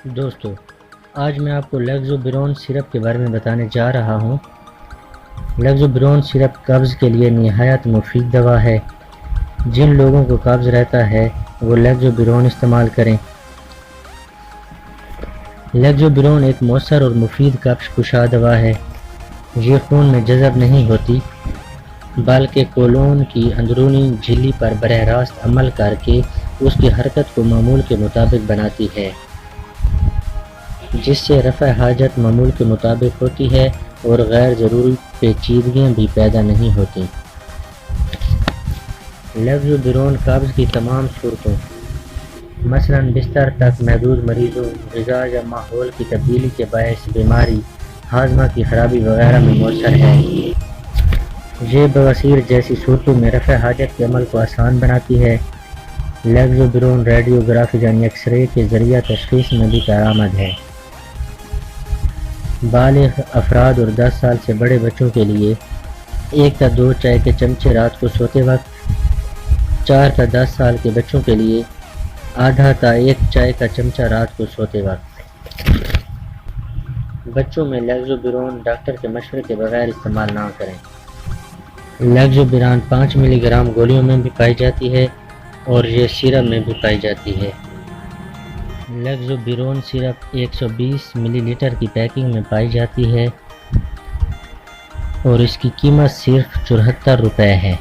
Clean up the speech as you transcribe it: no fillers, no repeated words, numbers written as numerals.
دوستو، آج میں آپ کو لیگزوبرون سرپ کے بارے میں بتانے جا رہا ہوں۔ لیگزوبرون سرپ قبض کے لیے نہایت مفید دوا ہے۔ جن لوگوں کو قبض رہتا ہے وہ لیگزوبرون استعمال کریں۔ لیگزوبرون ایک مؤثر اور مفید قبض کشا دوا ہے۔ یہ خون میں جذب نہیں ہوتی بلکہ کولون کی اندرونی جھلی پر براہ راست عمل کر کے اس کی حرکت کو معمول کے مطابق بناتی ہے، جس سے رفع حاجت معمول کے مطابق ہوتی ہے اور غیر ضروری پیچیدگیاں بھی پیدا نہیں ہوتی۔ لیگزوبرون قبض کی تمام صورتوں مثلاً بستر تک محدود مریضوں، غذا یا ماحول کی تبدیلی کے باعث بیماری، ہاضمہ کی خرابی وغیرہ میں مؤثر ہے۔ یہ بواسیر جیسی صورتوں میں رفع حاجت کے عمل کو آسان بناتی ہے۔ لیگزوبرون ریڈیوگرافی یعنی ایکس رے کے ذریعہ تشخیص میں بھی کارآمد ہے۔ بالغ افراد اور 10 سال سے بڑے بچوں کے لیے 1 تا 2 چائے کے چمچے رات کو سوتے وقت، 4 تا 10 سال کے بچوں کے لیے آدھا تا 1 چائے کا چمچہ رات کو سوتے وقت۔ بچوں میں لیگزوبرون ڈاکٹر کے مشورے کے بغیر استعمال نہ کریں۔ لیگزوبرون 5 ملی گرام گولیوں میں بھی پائی جاتی ہے اور یہ سیرپ میں بھی پائی جاتی ہے۔ لیگزوبرون سرپ 120 ملی لیٹر کی پیکنگ میں پائی جاتی ہے اور اس کی قیمت صرف 74 روپے ہے۔